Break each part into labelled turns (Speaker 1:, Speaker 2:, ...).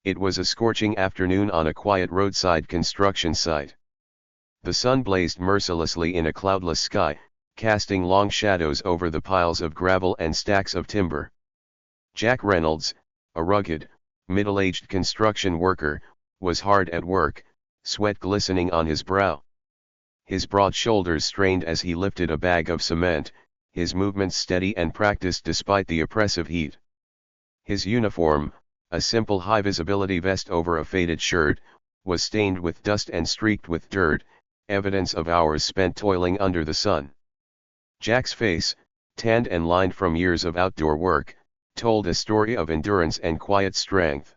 Speaker 1: It was a scorching afternoon on a quiet roadside construction site. The sun blazed mercilessly in a cloudless sky, casting long shadows over the piles of gravel and stacks of timber. Jack Reynolds, a rugged, middle-aged construction worker, was hard at work, sweat glistening on his brow. His broad shoulders strained as he lifted a bag of cement, his movements steady and practiced despite the oppressive heat. His uniform, a simple high-visibility vest over a faded shirt, was stained with dust and streaked with dirt, evidence of hours spent toiling under the sun. Jack's face, tanned and lined from years of outdoor work, told a story of endurance and quiet strength.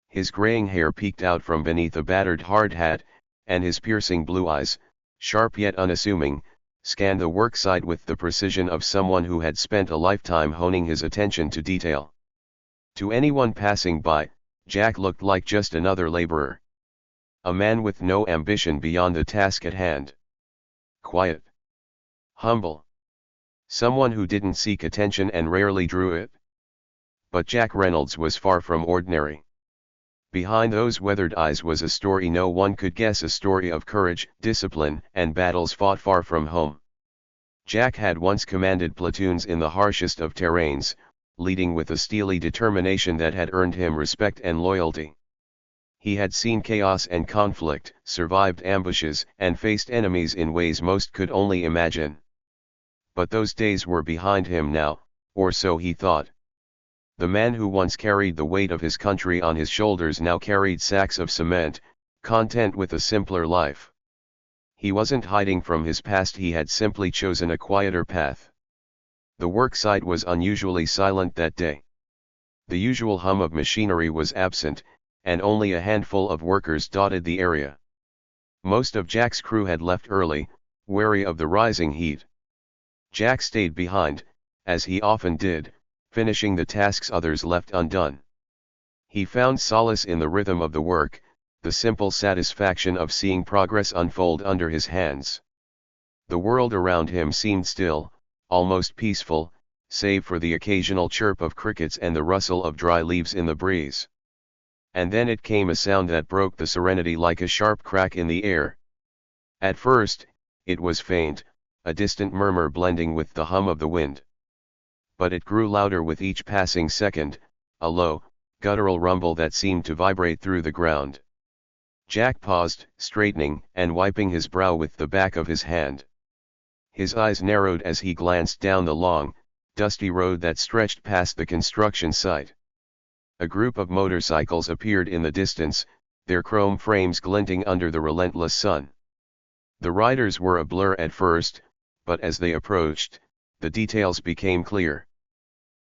Speaker 1: His graying hair peeked out from beneath a battered hard hat, and his piercing blue eyes, sharp yet unassuming, scanned the worksite with the precision of someone who had spent a lifetime honing his attention to detail. To anyone passing by, Jack looked like just another laborer. A man with no ambition beyond the task at hand. Quiet. Humble. Someone who didn't seek attention and rarely drew it. But Jack Reynolds was far from ordinary. Behind those weathered eyes was a story no one could guess, a story of courage, discipline, and battles fought far from home. Jack had once commanded platoons in the harshest of terrains, leading with a steely determination that had earned him respect and loyalty. He had seen chaos and conflict, survived ambushes, and faced enemies in ways most could only imagine. But those days were behind him now, or so he thought. The man who once carried the weight of his country on his shoulders now carried sacks of cement, content with a simpler life. He wasn't hiding from his past, he had simply chosen a quieter path. The worksite was unusually silent that day. The usual hum of machinery was absent, and only a handful of workers dotted the area. Most of Jack's crew had left early, wary of the rising heat. Jack stayed behind, as he often did, finishing the tasks others left undone. He found solace in the rhythm of the work, the simple satisfaction of seeing progress unfold under his hands. The world around him seemed still, almost peaceful, save for the occasional chirp of crickets and the rustle of dry leaves in the breeze. And then it came a sound that broke the serenity like a sharp crack in the air. At first, it was faint, a distant murmur blending with the hum of the wind. But it grew louder with each passing second, a low, guttural rumble that seemed to vibrate through the ground. Jack paused, straightening and wiping his brow with the back of his hand. His eyes narrowed as he glanced down the long, dusty road that stretched past the construction site. A group of motorcycles appeared in the distance, their chrome frames glinting under the relentless sun. The riders were a blur at first, but as they approached, the details became clear.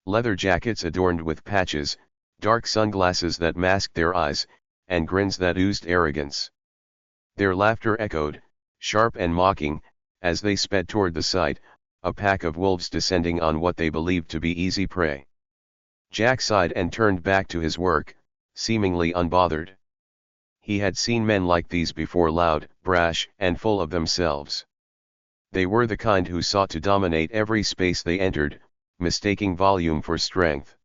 Speaker 1: Leather jackets adorned with patches, dark sunglasses that masked their eyes, and grins that oozed arrogance. Their laughter echoed, sharp and mocking, as they sped toward the site, a pack of wolves descending on what they believed to be easy prey. Jack sighed and turned back to his work, seemingly unbothered. He had seen men like these before, loud, brash, and full of themselves. They were the kind who sought to dominate every space they entered, mistaking volume for strength.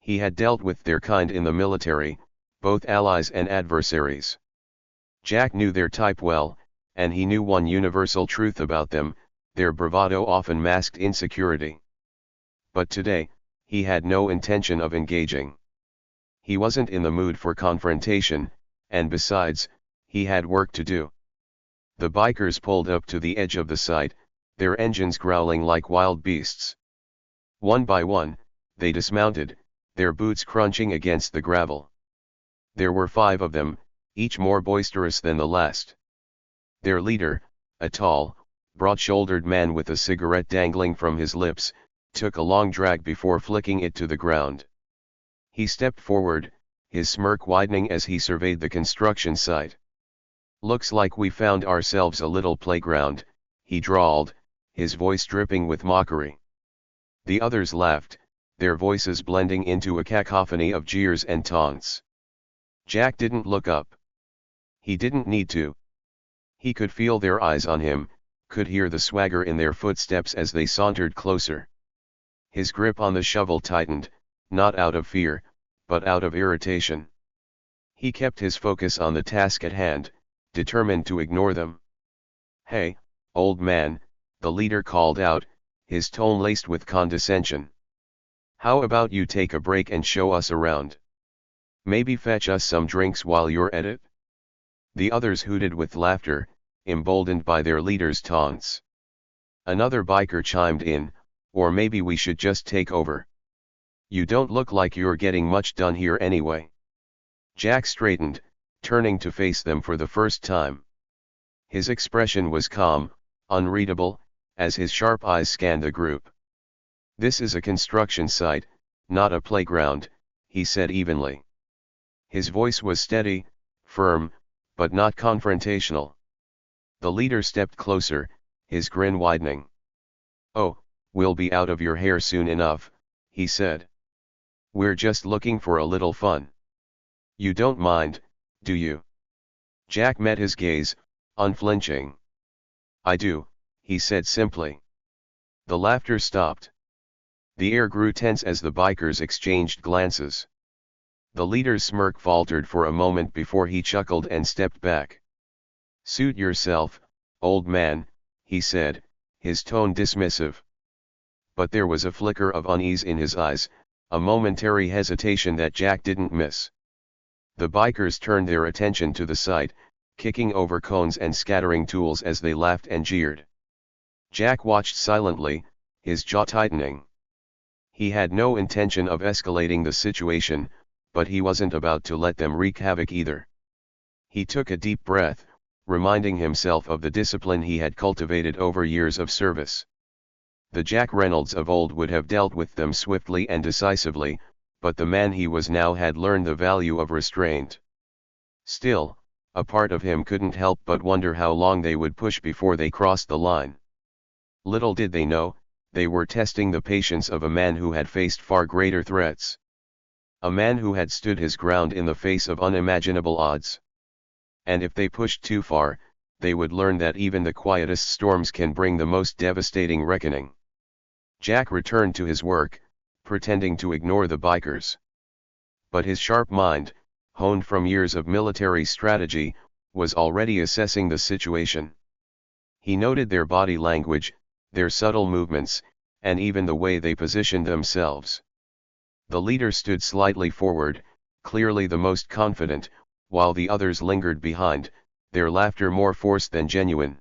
Speaker 1: He had dealt with their kind in the military, both allies and adversaries. Jack knew their type well, and he knew one universal truth about them: their bravado often masked insecurity. But today, he had no intention of engaging. He wasn't in the mood for confrontation, and besides, he had work to do. The bikers pulled up to the edge of the site, their engines growling like wild beasts. One by one, they dismounted, their boots crunching against the gravel. There were 5 of them, each more boisterous than the last. Their leader, a tall, broad-shouldered man with a cigarette dangling from his lips, took a long drag before flicking it to the ground. He stepped forward, his smirk widening as he surveyed the construction site. "Looks like we found ourselves a little playground," he drawled, his voice dripping with mockery. The others laughed, their voices blending into a cacophony of jeers and taunts. Jack didn't look up. He didn't need to. He could feel their eyes on him, could hear the swagger in their footsteps as they sauntered closer. His grip on the shovel tightened, not out of fear, but out of irritation. He kept his focus on the task at hand, determined to ignore them. "Hey, old man," the leader called out, his tone laced with condescension. "How about you take a break and show us around? Maybe fetch us some drinks while you're at it?" The others hooted with laughter, emboldened by their leader's taunts. Another biker chimed in, "Or maybe we should just take over. You don't look like you're getting much done here anyway." Jack straightened, turning to face them for the first time. His expression was calm, unreadable, as his sharp eyes scanned the group. "This is a construction site, not a playground," he said evenly. His voice was steady, firm, but not confrontational. The leader stepped closer, his grin widening. "Oh, we'll be out of your hair soon enough," he said. "We're just looking for a little fun. You don't mind, do you?" Jack met his gaze, unflinching. "I do," he said simply. The laughter stopped. The air grew tense as the bikers exchanged glances. The leader's smirk faltered for a moment before he chuckled and stepped back. "Suit yourself, old man," he said, his tone dismissive. But there was a flicker of unease in his eyes, a momentary hesitation that Jack didn't miss. The bikers turned their attention to the site, kicking over cones and scattering tools as they laughed and jeered. Jack watched silently, his jaw tightening. He had no intention of escalating the situation, but he wasn't about to let them wreak havoc either. He took a deep breath, reminding himself of the discipline he had cultivated over years of service. The Jack Reynolds of old would have dealt with them swiftly and decisively, but the man he was now had learned the value of restraint. Still, a part of him couldn't help but wonder how long they would push before they crossed the line. Little did they know, they were testing the patience of a man who had faced far greater threats. A man who had stood his ground in the face of unimaginable odds. And if they pushed too far, they would learn that even the quietest storms can bring the most devastating reckoning. Jack returned to his work, pretending to ignore the bikers. But his sharp mind, honed from years of military strategy, was already assessing the situation. He noted their body language, their subtle movements, and even the way they positioned themselves. The leader stood slightly forward, clearly the most confident, while the others lingered behind, their laughter more forced than genuine.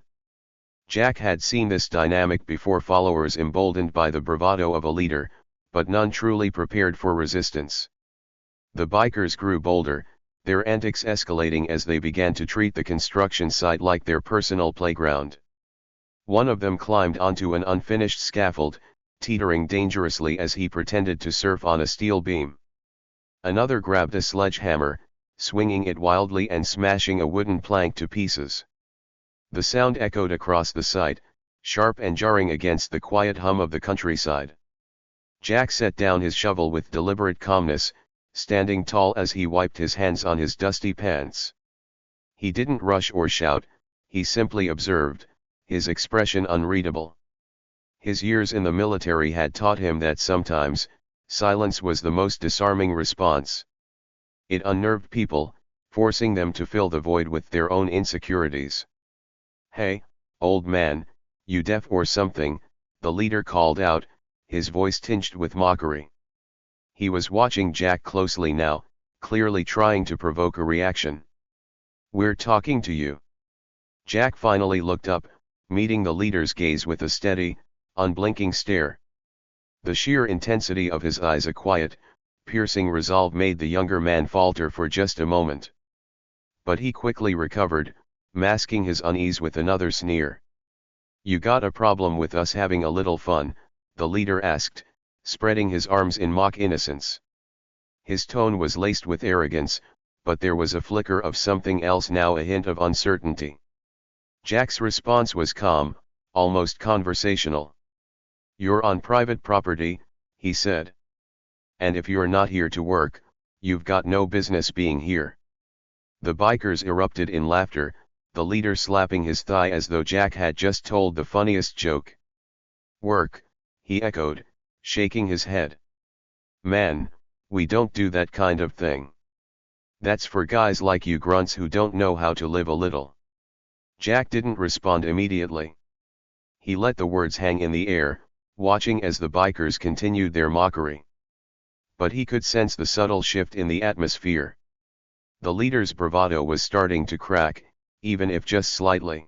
Speaker 1: Jack had seen this dynamic before, followers emboldened by the bravado of a leader, but none truly prepared for resistance. The bikers grew bolder, their antics escalating as they began to treat the construction site like their personal playground. One of them climbed onto an unfinished scaffold, teetering dangerously as he pretended to surf on a steel beam. Another grabbed a sledgehammer, swinging it wildly and smashing a wooden plank to pieces. The sound echoed across the site, sharp and jarring against the quiet hum of the countryside. Jack set down his shovel with deliberate calmness, standing tall as he wiped his hands on his dusty pants. He didn't rush or shout, he simply observed, his expression unreadable. His years in the military had taught him that sometimes, silence was the most disarming response. It unnerved people, forcing them to fill the void with their own insecurities. "Hey, old man, you deaf or something?" the leader called out, his voice tinged with mockery. He was watching Jack closely now, clearly trying to provoke a reaction. "We're talking to you." Jack finally looked up, meeting the leader's gaze with a steady, unblinking stare. The sheer intensity of his eyes, a quiet, piercing resolve, made the younger man falter for just a moment. But he quickly recovered, masking his unease with another sneer. "You got a problem with us having a little fun?" the leader asked, spreading his arms in mock innocence. His tone was laced with arrogance, but there was a flicker of something else now, a hint of uncertainty. Jack's response was calm, almost conversational. "You're on private property," he said. "And if you're not here to work, you've got no business being here." The bikers erupted in laughter, the leader slapping his thigh as though Jack had just told the funniest joke. "Work," he echoed, shaking his head. "Man, we don't do that kind of thing." That's for guys like you grunts who don't know how to live a little. Jack didn't respond immediately. He let the words hang in the air, watching as the bikers continued their mockery. But he could sense the subtle shift in the atmosphere. The leader's bravado was starting to crack, even if just slightly.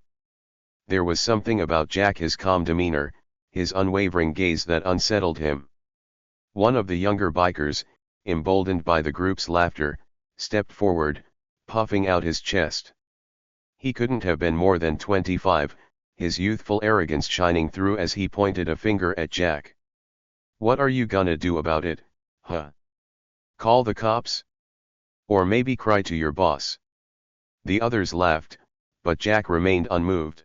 Speaker 1: There was something about Jack, his calm demeanor, his unwavering gaze, that unsettled him. One of the younger bikers, emboldened by the group's laughter, stepped forward, puffing out his chest. He couldn't have been more than 25, his youthful arrogance shining through as he pointed a finger at Jack. "What are you gonna do about it, huh? Call the cops? Or maybe cry to your boss?" The others laughed, but Jack remained unmoved.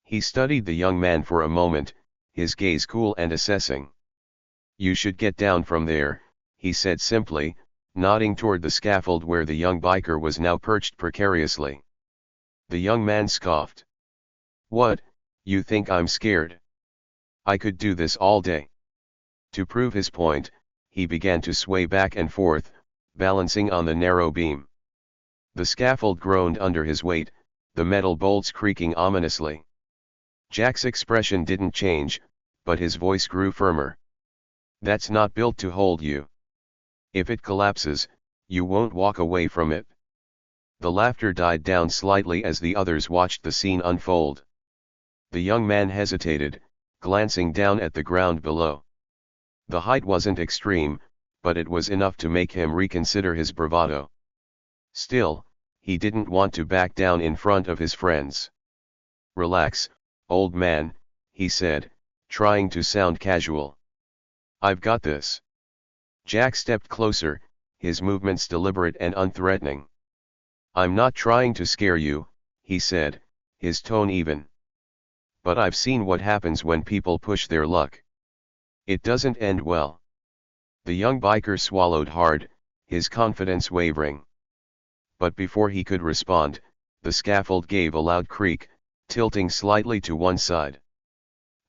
Speaker 1: He studied the young man for a moment, his gaze cool and assessing. "You should get down from there," he said simply, nodding toward the scaffold where the young biker was now perched precariously. The young man scoffed. "What, you think I'm scared? I could do this all day." To prove his point, he began to sway back and forth, balancing on the narrow beam. The scaffold groaned under his weight, the metal bolts creaking ominously. Jack's expression didn't change, but his voice grew firmer. "That's not built to hold you. If it collapses, you won't walk away from it." The laughter died down slightly as the others watched the scene unfold. The young man hesitated, glancing down at the ground below. The height wasn't extreme, but it was enough to make him reconsider his bravado. Still, he didn't want to back down in front of his friends. "Relax, old man," he said, trying to sound casual. "I've got this." Jack stepped closer, his movements deliberate and unthreatening. "I'm not trying to scare you," he said, his tone even. "But I've seen what happens when people push their luck. It doesn't end well." The young biker swallowed hard, his confidence wavering. But before he could respond, the scaffold gave a loud creak, tilting slightly to one side.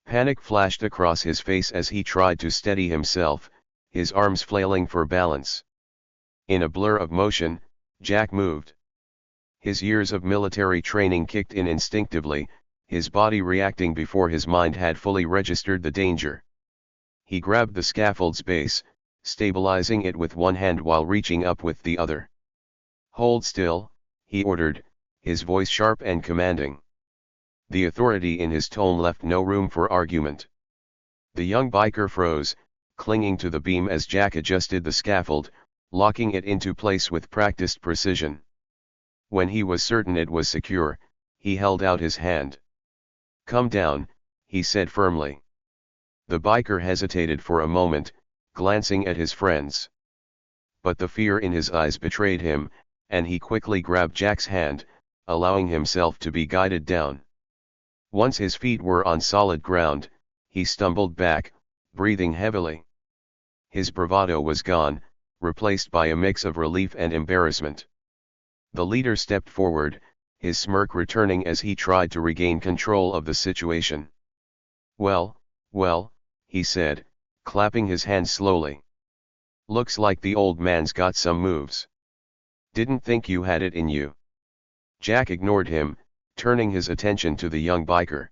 Speaker 1: Panic flashed across his face as he tried to steady himself, his arms flailing for balance. In a blur of motion, Jack moved. His years of military training kicked in instinctively, his body reacting before his mind had fully registered the danger. He grabbed the scaffold's base, stabilizing it with one hand while reaching up with the other. "Hold still," he ordered, his voice sharp and commanding. The authority in his tone left no room for argument. The young biker froze, clinging to the beam as Jack adjusted the scaffold, locking it into place with practiced precision. When he was certain it was secure, he held out his hand. "Come down," he said firmly. The biker hesitated for a moment, glancing at his friends. But the fear in his eyes betrayed him, and he quickly grabbed Jack's hand, allowing himself to be guided down. Once his feet were on solid ground, he stumbled back, breathing heavily. His bravado was gone, replaced by a mix of relief and embarrassment. The leader stepped forward, his smirk returning as he tried to regain control of the situation. Well, he said, clapping his hands slowly. "Looks like the old man's got some moves. Didn't think you had it in you." Jack ignored him, turning his attention to the young biker.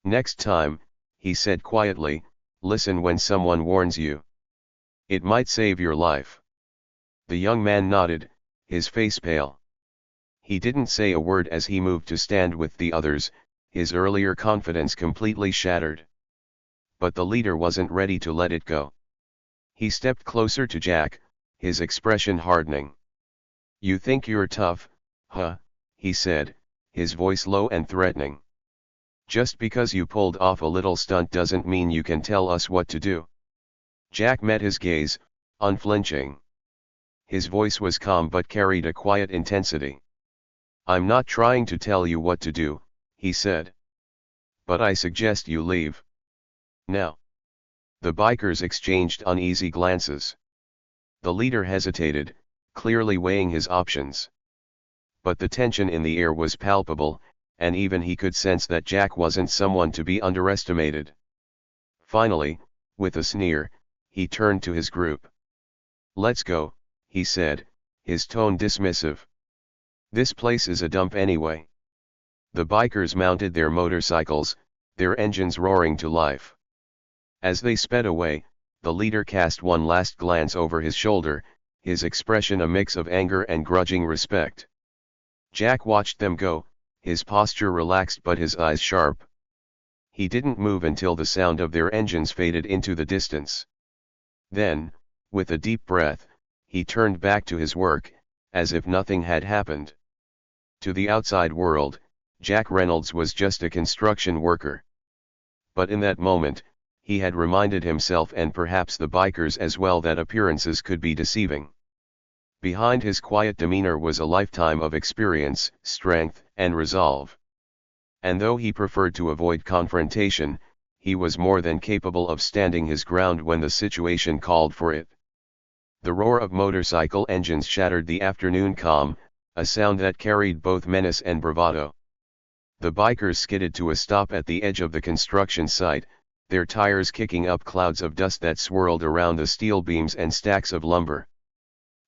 Speaker 1: "Next time," he said quietly, "listen when someone warns you. It might save your life." The young man nodded, his face pale. He didn't say a word as he moved to stand with the others, his earlier confidence completely shattered. But the leader wasn't ready to let it go. He stepped closer to Jack, his expression hardening. "You think you're tough, huh?" he said, his voice low and threatening. "Just because you pulled off a little stunt doesn't mean you can tell us what to do." Jack met his gaze, unflinching. His voice was calm but carried a quiet intensity. "I'm not trying to tell you what to do," he said. "But I suggest you leave. Now." The bikers exchanged uneasy glances. The leader hesitated, clearly weighing his options. But the tension in the air was palpable, and even he could sense that Jack wasn't someone to be underestimated. Finally, with a sneer, he turned to his group. "Let's go," he said, his tone dismissive. "This place is a dump anyway." The bikers mounted their motorcycles, their engines roaring to life. As they sped away, the leader cast one last glance over his shoulder, his expression a mix of anger and grudging respect. Jack watched them go, his posture relaxed but his eyes sharp. He didn't move until the sound of their engines faded into the distance. Then, with a deep breath, he turned back to his work, as if nothing had happened. To the outside world, Jack Reynolds was just a construction worker. But in that moment, he had reminded himself and perhaps the bikers as well that appearances could be deceiving. Behind his quiet demeanor was a lifetime of experience, strength, and resolve. And though he preferred to avoid confrontation, he was more than capable of standing his ground when the situation called for it. The roar of motorcycle engines shattered the afternoon calm, a sound that carried both menace and bravado. The bikers skidded to a stop at the edge of the construction site, their tires kicking up clouds of dust that swirled around the steel beams and stacks of lumber.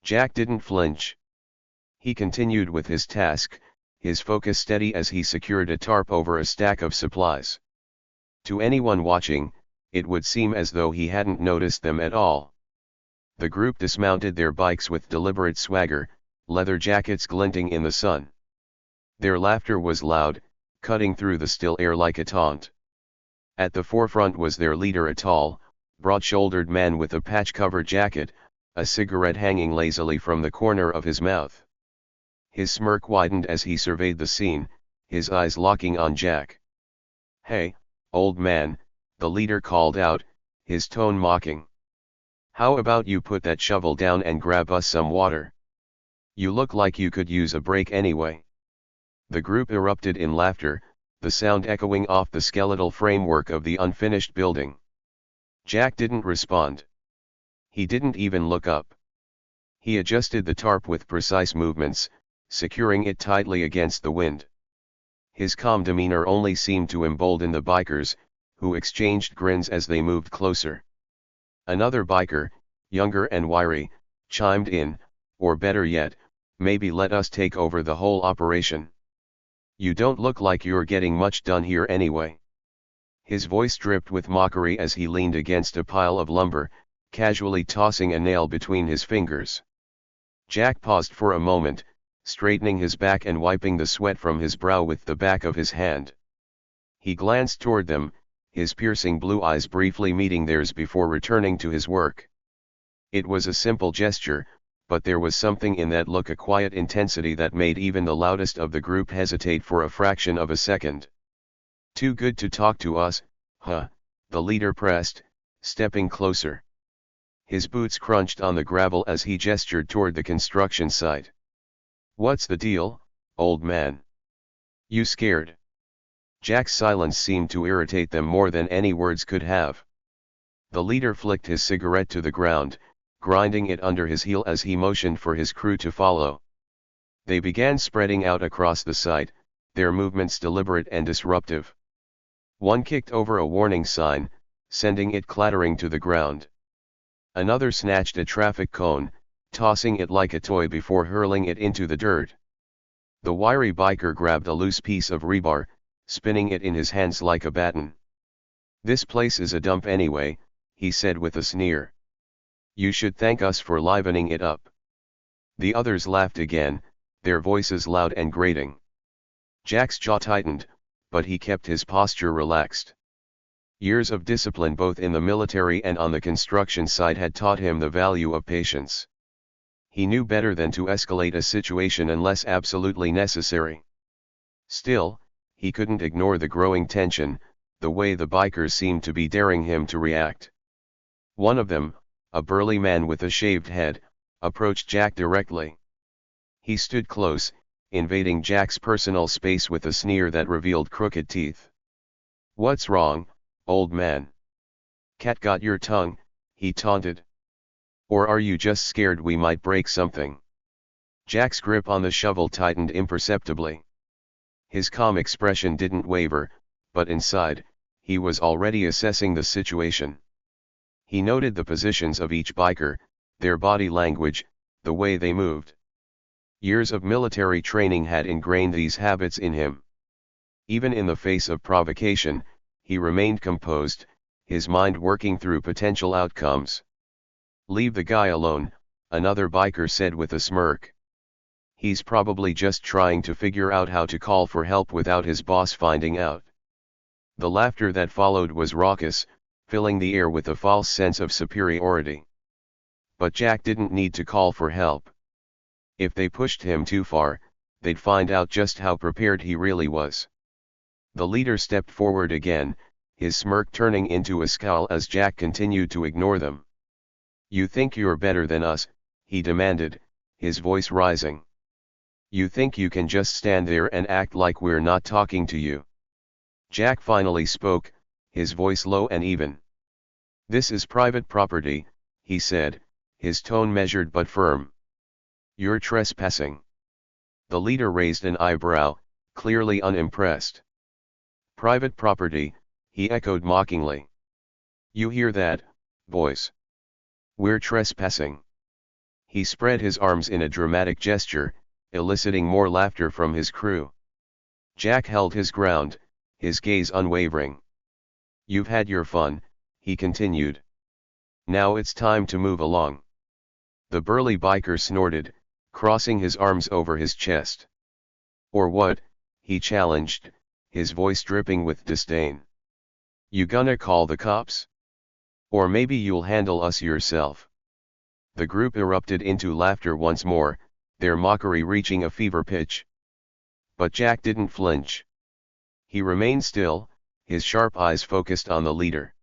Speaker 1: Jack didn't flinch. He continued with his task, his focus steady as he secured a tarp over a stack of supplies. To anyone watching, it would seem as though he hadn't noticed them at all. The group dismounted their bikes with deliberate swagger, leather jackets glinting in the sun. Their laughter was loud, cutting through the still air like a taunt. At the forefront was their leader, a tall, broad-shouldered man with a patch-covered jacket, a cigarette hanging lazily from the corner of his mouth. His smirk widened as he surveyed the scene, his eyes locking on Jack. "Hey, old man," the leader called out, his tone mocking. "How about you put that shovel down and grab us some water? You look like you could use a break anyway." The group erupted in laughter, the sound echoing off the skeletal framework of the unfinished building. Jack didn't respond. He didn't even look up. He adjusted the tarp with precise movements, securing it tightly against the wind. His calm demeanor only seemed to embolden the bikers, who exchanged grins as they moved closer. Another biker, younger and wiry, chimed in, "Or better yet, maybe let us take over the whole operation. You don't look like you're getting much done here anyway." His voice dripped with mockery as he leaned against a pile of lumber, casually tossing a nail between his fingers. Jack paused for a moment, straightening his back and wiping the sweat from his brow with the back of his hand. He glanced toward them, his piercing blue eyes briefly meeting theirs before returning to his work. It was a simple gesture, but there was something in that look, a quiet intensity that made even the loudest of the group hesitate for a fraction of a second. "Too good to talk to us, huh?" the leader pressed, stepping closer. His boots crunched on the gravel as he gestured toward the construction site. "What's the deal, old man? You scared?" Jack's silence seemed to irritate them more than any words could have. The leader flicked his cigarette to the ground, grinding it under his heel as he motioned for his crew to follow. They began spreading out across the site, their movements deliberate and disruptive. One kicked over a warning sign, sending it clattering to the ground. Another snatched a traffic cone, tossing it like a toy before hurling it into the dirt. The wiry biker grabbed a loose piece of rebar, spinning it in his hands like a baton. "This place is a dump anyway," he said with a sneer. "You should thank us for livening it up." The others laughed again, their voices loud and grating. Jack's jaw tightened, but he kept his posture relaxed. Years of discipline both in the military and on the construction site had taught him the value of patience. He knew better than to escalate a situation unless absolutely necessary. Still, he couldn't ignore the growing tension, the way the bikers seemed to be daring him to react. One of them, a burly man with a shaved head, approached Jack directly. He stood close, invading Jack's personal space with a sneer that revealed crooked teeth. "What's wrong, old man? Cat got your tongue?" he taunted. "Or are you just scared we might break something?" Jack's grip on the shovel tightened imperceptibly. His calm expression didn't waver, but inside, he was already assessing the situation. He noted the positions of each biker, their body language, the way they moved. Years of military training had ingrained these habits in him. Even in the face of provocation, he remained composed, his mind working through potential outcomes. "Leave the guy alone," another biker said with a smirk. "He's probably just trying to figure out how to call for help without his boss finding out." The laughter that followed was raucous, filling the air with a false sense of superiority. But Jack didn't need to call for help. If they pushed him too far, they'd find out just how prepared he really was. The leader stepped forward again, his smirk turning into a scowl as Jack continued to ignore them. "You think you're better than us?" he demanded, his voice rising. "You think you can just stand there and act like we're not talking to you?" Jack finally spoke, his voice low and even. "This is private property," he said, his tone measured but firm. "You're trespassing." The leader raised an eyebrow, clearly unimpressed. "Private property," he echoed mockingly. "You hear that, boys? We're trespassing." He spread his arms in a dramatic gesture, eliciting more laughter from his crew. Jack held his ground, his gaze unwavering. "You've had your fun," he continued. "Now it's time to move along." The burly biker snorted, crossing his arms over his chest. "Or what?" he challenged, his voice dripping with disdain. "You gonna call the cops? Or maybe you'll handle us yourself?" The group erupted into laughter once more, their mockery reaching a fever pitch. But Jack didn't flinch. He remained still, his sharp eyes focused on the leader.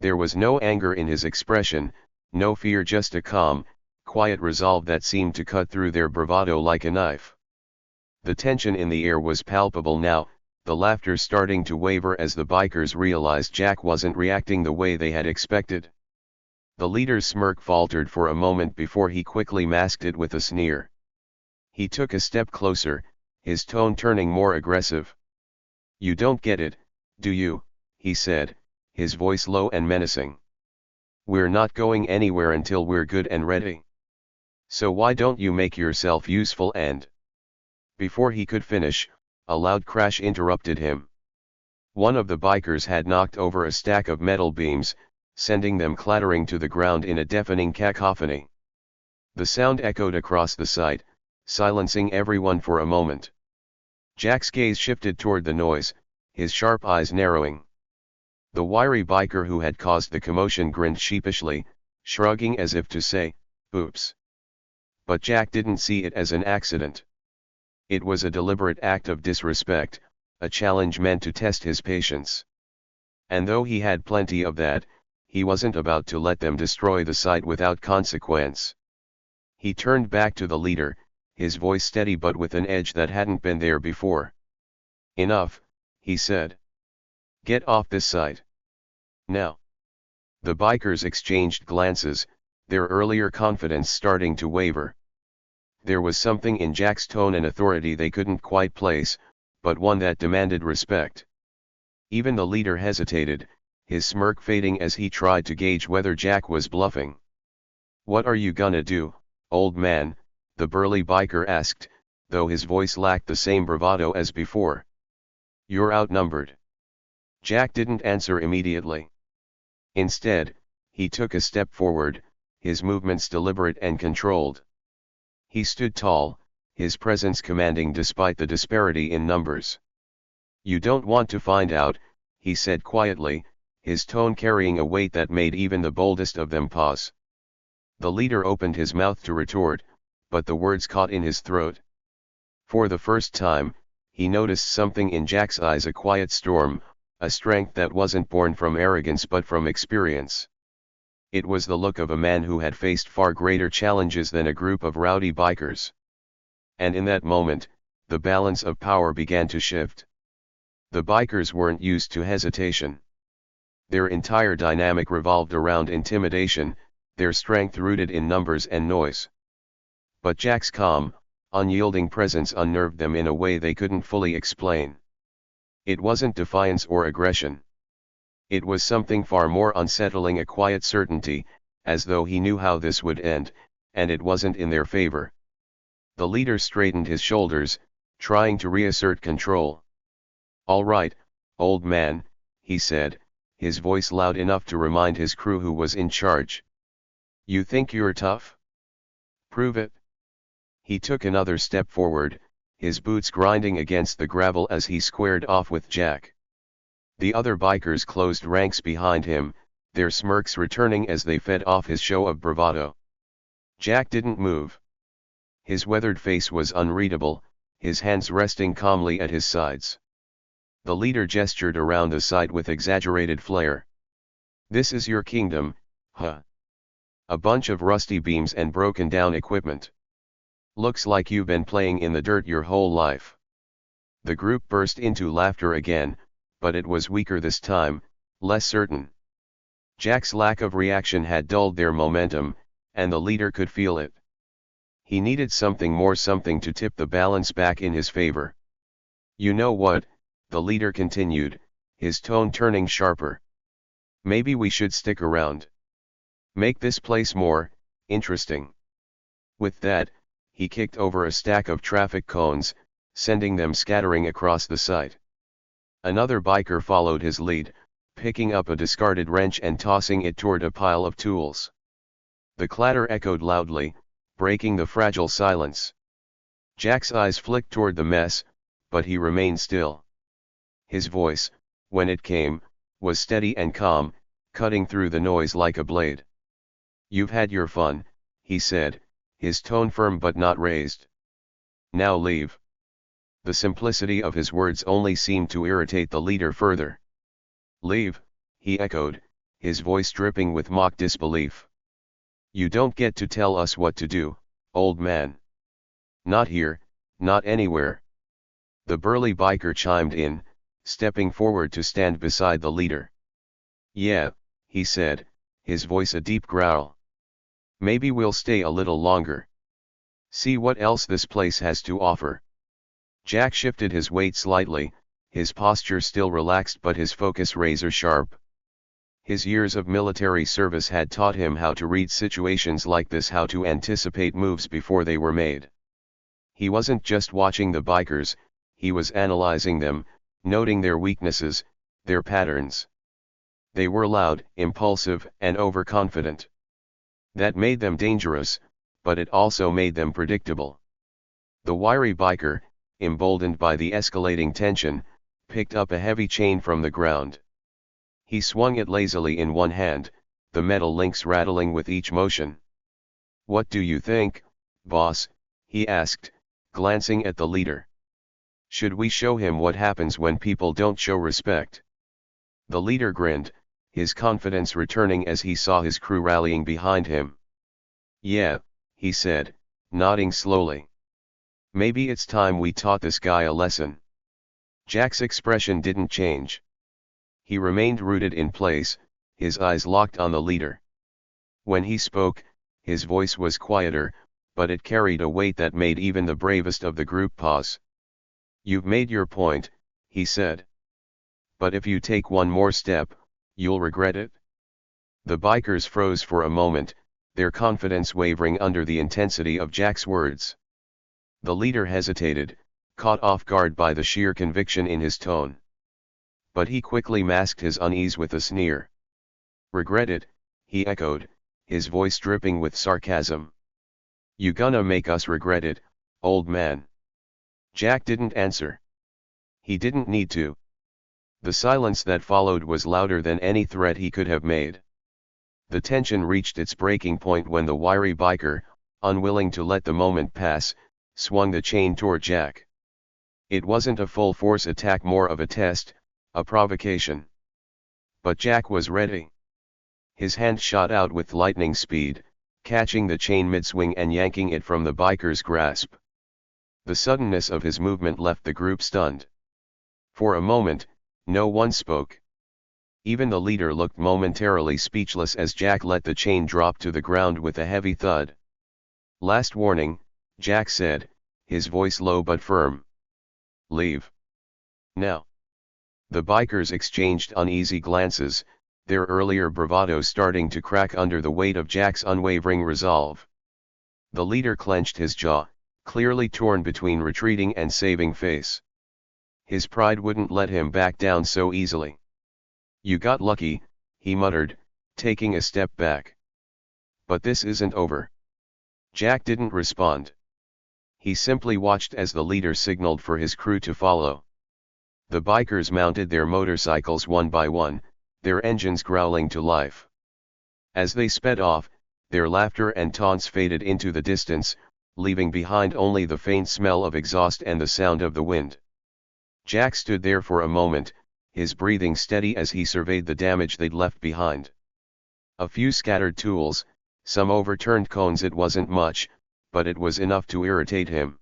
Speaker 1: There was no anger in his expression, no fear, just a calm, quiet resolve that seemed to cut through their bravado like a knife. The tension in the air was palpable now, the laughter starting to waver as the bikers realized Jack wasn't reacting the way they had expected. The leader's smirk faltered for a moment before he quickly masked it with a sneer. He took a step closer, his tone turning more aggressive. "You don't get it, do you?" he said, his voice low and menacing. "We're not going anywhere until we're good and ready. So why don't you make yourself useful and—" Before he could finish, a loud crash interrupted him. One of the bikers had knocked over a stack of metal beams, sending them clattering to the ground in a deafening cacophony. The sound echoed across the site, silencing everyone for a moment. Jack's gaze shifted toward the noise, his sharp eyes narrowing. The wiry biker who had caused the commotion grinned sheepishly, shrugging as if to say, "Oops." But Jack didn't see it as an accident. It was a deliberate act of disrespect, a challenge meant to test his patience. And though he had plenty of that, he wasn't about to let them destroy the site without consequence. He turned back to the leader, his voice steady but with an edge that hadn't been there before. "Enough," he said. "Get off this site. Now." The bikers exchanged glances, their earlier confidence starting to waver. There was something in Jack's tone and authority they couldn't quite place, but one that demanded respect. Even the leader hesitated, his smirk fading as he tried to gauge whether Jack was bluffing. "What are you gonna do, old man?" the burly biker asked, though his voice lacked the same bravado as before. "You're outnumbered." Jack didn't answer immediately. Instead, he took a step forward, his movements deliberate and controlled. He stood tall, his presence commanding despite the disparity in numbers. "You don't want to find out," he said quietly, his tone carrying a weight that made even the boldest of them pause. The leader opened his mouth to retort, but the words caught in his throat. For the first time, he noticed something in Jack's eyes, a quiet storm, a strength that wasn't born from arrogance but from experience. It was the look of a man who had faced far greater challenges than a group of rowdy bikers. And in that moment, the balance of power began to shift. The bikers weren't used to hesitation. Their entire dynamic revolved around intimidation, their strength rooted in numbers and noise. But Jack's calm, unyielding presence unnerved them in a way they couldn't fully explain. It wasn't defiance or aggression. It was something far more unsettling, a quiet certainty, as though he knew how this would end, and it wasn't in their favor. The leader straightened his shoulders, trying to reassert control. "All right, old man," he said, his voice loud enough to remind his crew who was in charge. "You think you're tough? Prove it." He took another step forward, his boots grinding against the gravel as he squared off with Jack. The other bikers closed ranks behind him, their smirks returning as they fed off his show of bravado. Jack didn't move. His weathered face was unreadable, his hands resting calmly at his sides. The leader gestured around the site with exaggerated flair. "This is your kingdom, huh? A bunch of rusty beams and broken down equipment. Looks like you've been playing in the dirt your whole life." The group burst into laughter again, but it was weaker this time, less certain. Jack's lack of reaction had dulled their momentum, and the leader could feel it. He needed something more, something to tip the balance back in his favor. "You know what," the leader continued, his tone turning sharper. "Maybe we should stick around. Make this place more interesting." With that, he kicked over a stack of traffic cones, sending them scattering across the site. Another biker followed his lead, picking up a discarded wrench and tossing it toward a pile of tools. The clatter echoed loudly, breaking the fragile silence. Jack's eyes flicked toward the mess, but he remained still. His voice, when it came, was steady and calm, cutting through the noise like a blade. "You've had your fun," he said, his tone firm but not raised. "Now leave." The simplicity of his words only seemed to irritate the leader further. "Leave," he echoed, his voice dripping with mock disbelief. "You don't get to tell us what to do, old man. Not here, not anywhere." The burly biker chimed in, stepping forward to stand beside the leader. "Yeah," he said, his voice a deep growl. "Maybe we'll stay a little longer. See what else this place has to offer." Jack shifted his weight slightly, his posture still relaxed but his focus razor sharp. His years of military service had taught him how to read situations like this, how to anticipate moves before they were made. He wasn't just watching the bikers, he was analyzing them, noting their weaknesses, their patterns. They were loud, impulsive, and overconfident. That made them dangerous, but it also made them predictable. The wiry biker, emboldened by the escalating tension, picked up a heavy chain from the ground. He swung it lazily in one hand, the metal links rattling with each motion. "What do you think, boss?" he asked, glancing at the leader. "Should we show him what happens when people don't show respect?" The leader grinned, his confidence returning as he saw his crew rallying behind him. "Yeah," he said, nodding slowly. "Maybe it's time we taught this guy a lesson." Jack's expression didn't change. He remained rooted in place, his eyes locked on the leader. When he spoke, his voice was quieter, but it carried a weight that made even the bravest of the group pause. "You've made your point," he said. "But if you take one more step, you'll regret it." The bikers froze for a moment, their confidence wavering under the intensity of Jack's words. The leader hesitated, caught off guard by the sheer conviction in his tone. But he quickly masked his unease with a sneer. "Regret it," he echoed, his voice dripping with sarcasm. "You gonna make us regret it, old man?" Jack didn't answer. He didn't need to. The silence that followed was louder than any threat he could have made. The tension reached its breaking point when the wiry biker, unwilling to let the moment pass, swung the chain toward Jack. It wasn't a full-force attack, more of a test, a provocation. But Jack was ready. His hand shot out with lightning speed, catching the chain mid-swing and yanking it from the biker's grasp. The suddenness of his movement left the group stunned. For a moment, no one spoke. Even the leader looked momentarily speechless as Jack let the chain drop to the ground with a heavy thud. "Last warning," Jack said, his voice low but firm. "Leave. Now." The bikers exchanged uneasy glances, their earlier bravado starting to crack under the weight of Jack's unwavering resolve. The leader clenched his jaw, clearly torn between retreating and saving face. His pride wouldn't let him back down so easily. "You got lucky," he muttered, taking a step back. "But this isn't over." Jack didn't respond. He simply watched as the leader signaled for his crew to follow. The bikers mounted their motorcycles one by one, their engines growling to life. As they sped off, their laughter and taunts faded into the distance, leaving behind only the faint smell of exhaust and the sound of the wind. Jack stood there for a moment, his breathing steady as he surveyed the damage they'd left behind. A few scattered tools, some overturned cones. It wasn't much, but it was enough to irritate him.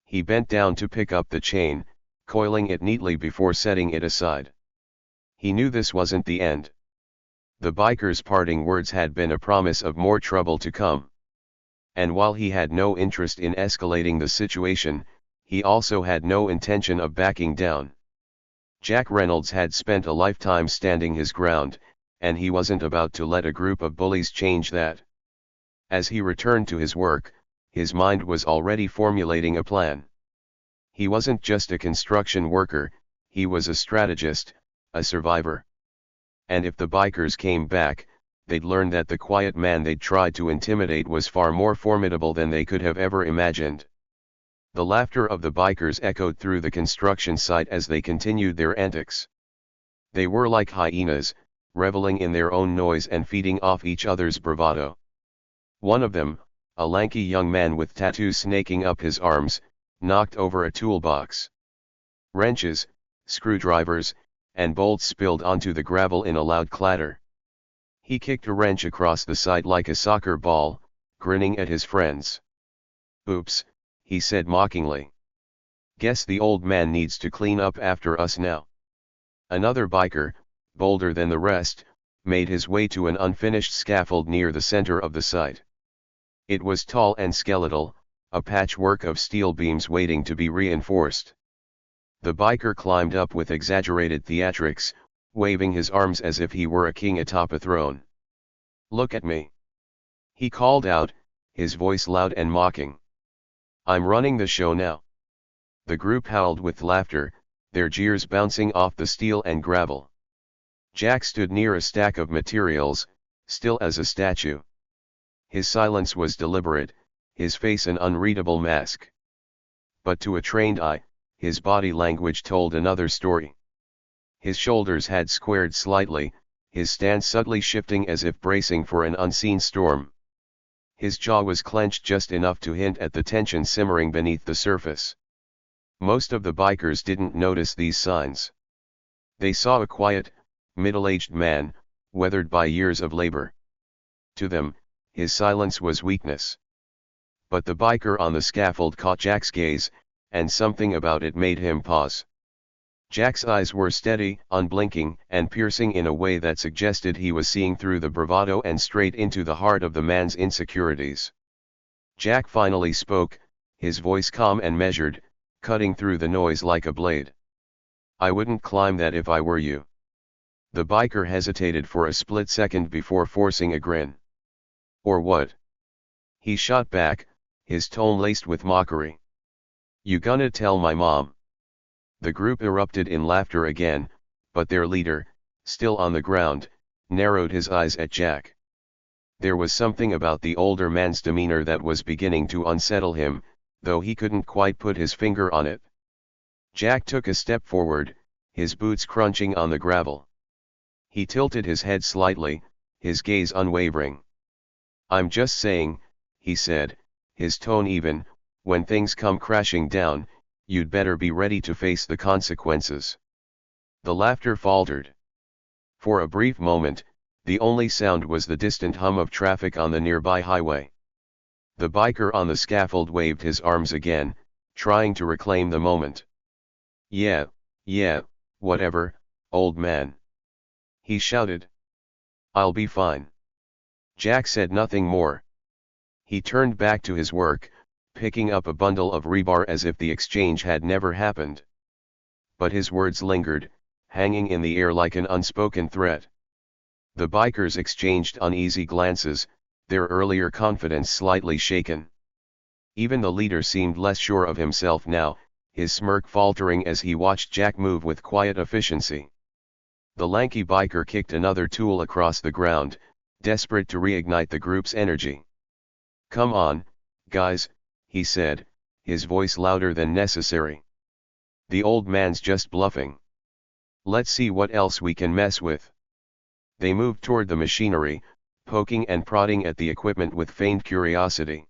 Speaker 1: He bent down to pick up the chain, coiling it neatly before setting it aside. He knew this wasn't the end. The biker's parting words had been a promise of more trouble to come. And while he had no interest in escalating the situation, he also had no intention of backing down. Jack Reynolds had spent a lifetime standing his ground, and he wasn't about to let a group of bullies change that. As he returned to his work, his mind was already formulating a plan. He wasn't just a construction worker, he was a strategist, a survivor. And if the bikers came back, they'd learn that the quiet man they'd tried to intimidate was far more formidable than they could have ever imagined. The laughter of the bikers echoed through the construction site as they continued their antics. They were like hyenas, reveling in their own noise and feeding off each other's bravado. One of them, a lanky young man with tattoos snaking up his arms, knocked over a toolbox. Wrenches, screwdrivers, and bolts spilled onto the gravel in a loud clatter. He kicked a wrench across the site like a soccer ball, grinning at his friends. "Oops," he said mockingly. "Guess the old man needs to clean up after us now." Another biker, bolder than the rest, made his way to an unfinished scaffold near the center of the site. It was tall and skeletal, a patchwork of steel beams waiting to be reinforced. The biker climbed up with exaggerated theatrics, waving his arms as if he were a king atop a throne. "Look at me," he called out, his voice loud and mocking. "I'm running the show now." The group howled with laughter, their jeers bouncing off the steel and gravel. Jack stood near a stack of materials, still as a statue. His silence was deliberate, his face an unreadable mask. But to a trained eye, his body language told another story. His shoulders had squared slightly, his stance subtly shifting as if bracing for an unseen storm. His jaw was clenched just enough to hint at the tension simmering beneath the surface. Most of the bikers didn't notice these signs. They saw a quiet, middle-aged man, weathered by years of labor. To them, his silence was weakness. But the biker on the scaffold caught Jack's gaze, and something about it made him pause. Jack's eyes were steady, unblinking, and piercing in a way that suggested he was seeing through the bravado and straight into the heart of the man's insecurities. Jack finally spoke, his voice calm and measured, cutting through the noise like a blade. "I wouldn't climb that if I were you." The biker hesitated for a split second before forcing a grin. "Or what?" he shot back, his tone laced with mockery. "You gonna tell my mom?" The group erupted in laughter again, but their leader, still on the ground, narrowed his eyes at Jack. There was something about the older man's demeanor that was beginning to unsettle him, though he couldn't quite put his finger on it. Jack took a step forward, his boots crunching on the gravel. He tilted his head slightly, his gaze unwavering. "I'm just saying," he said, his tone even, "when things come crashing down, you'd better be ready to face the consequences." The laughter faltered. For a brief moment, the only sound was the distant hum of traffic on the nearby highway. The biker on the scaffold waved his arms again, trying to reclaim the moment. Yeah, whatever, old man," he shouted. "I'll be fine." Jack said nothing more. He turned back to his work, picking up a bundle of rebar as if the exchange had never happened. But his words lingered, hanging in the air like an unspoken threat. The bikers exchanged uneasy glances, their earlier confidence slightly shaken. Even the leader seemed less sure of himself now, his smirk faltering as he watched Jack move with quiet efficiency. The lanky biker kicked another tool across the ground, desperate to reignite the group's energy. "Come on, guys," he said, his voice louder than necessary. "The old man's just bluffing. Let's see what else we can mess with." They moved toward the machinery, poking and prodding at the equipment with feigned curiosity.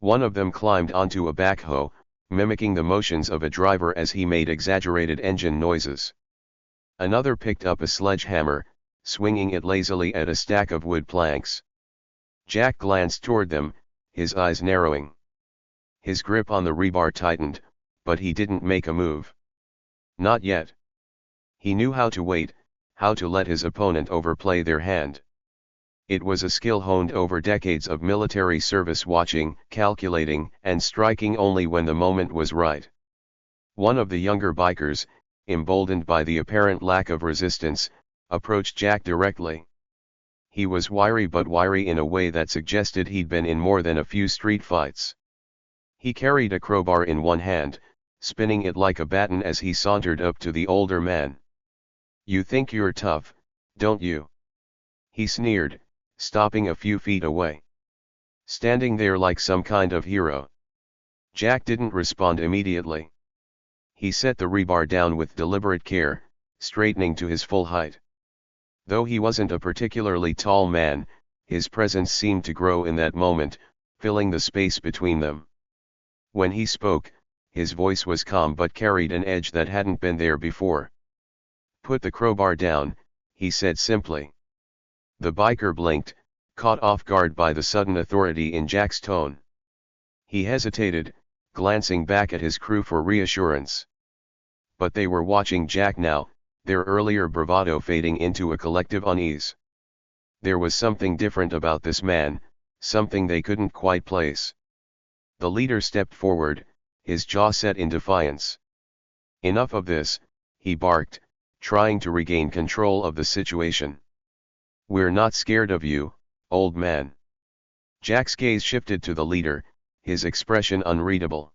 Speaker 1: One of them climbed onto a backhoe, mimicking the motions of a driver as he made exaggerated engine noises. Another picked up a sledgehammer, swinging it lazily at a stack of wood planks. Jack glanced toward them, his eyes narrowing. His grip on the rebar tightened, but he didn't make a move. Not yet. He knew how to wait, how to let his opponent overplay their hand. It was a skill honed over decades of military service, watching, calculating, and striking only when the moment was right. One of the younger bikers, emboldened by the apparent lack of resistance, approached Jack directly. He was wiry, but wiry in a way that suggested he'd been in more than a few street fights. He carried a crowbar in one hand, spinning it like a baton as he sauntered up to the older man. "You think you're tough, don't you?" he sneered, stopping a few feet away. "Standing there like some kind of hero." Jack didn't respond immediately. He set the rebar down with deliberate care, straightening to his full height. Though he wasn't a particularly tall man, his presence seemed to grow in that moment, filling the space between them. When he spoke, his voice was calm but carried an edge that hadn't been there before. "Put the crowbar down," he said simply. The biker blinked, caught off guard by the sudden authority in Jack's tone. He hesitated, glancing back at his crew for reassurance. But they were watching Jack now, their earlier bravado fading into a collective unease. There was something different about this man, something they couldn't quite place. The leader stepped forward, his jaw set in defiance. "Enough of this," he barked, trying to regain control of the situation. "We're not scared of you, old man." Jack's gaze shifted to the leader, his expression unreadable.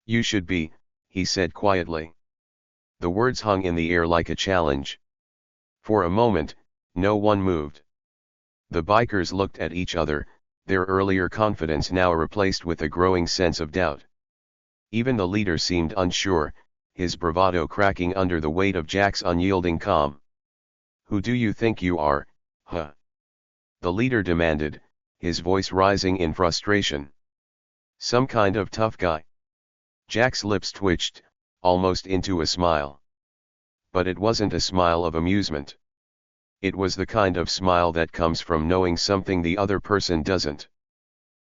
Speaker 1: "You should be," he said quietly. The words hung in the air like a challenge. For a moment, no one moved. The bikers looked at each other, their earlier confidence now replaced with a growing sense of doubt. Even the leader seemed unsure, his bravado cracking under the weight of Jack's unyielding calm. "Who do you think you are, huh?" the leader demanded, his voice rising in frustration. "Some kind of tough guy?" Jack's lips twitched, almost into a smile. But it wasn't a smile of amusement. It was the kind of smile that comes from knowing something the other person doesn't.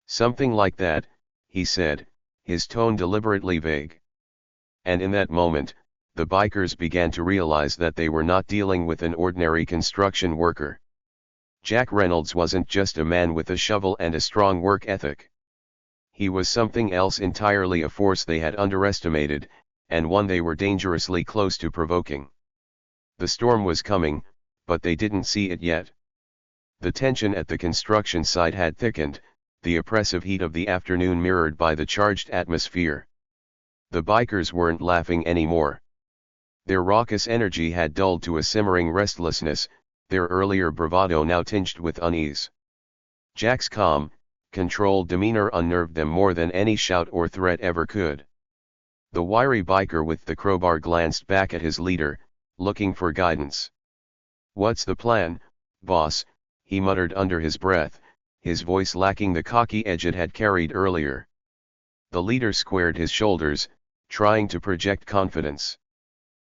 Speaker 1: "Something like that," he said, his tone deliberately vague. And in that moment, the bikers began to realize that they were not dealing with an ordinary construction worker. Jack Reynolds wasn't just a man with a shovel and a strong work ethic. He was something else entirely, a force they had underestimated, and one they were dangerously close to provoking. The storm was coming, but they didn't see it yet. The tension at the construction site had thickened, the oppressive heat of the afternoon mirrored by the charged atmosphere. The bikers weren't laughing anymore. Their raucous energy had dulled to a simmering restlessness, their earlier bravado now tinged with unease. Jack's calm, controlled demeanor unnerved them more than any shout or threat ever could. The wiry biker with the crowbar glanced back at his leader, looking for guidance. "What's the plan, boss?" he muttered under his breath, his voice lacking the cocky edge it had carried earlier. The leader squared his shoulders, trying to project confidence.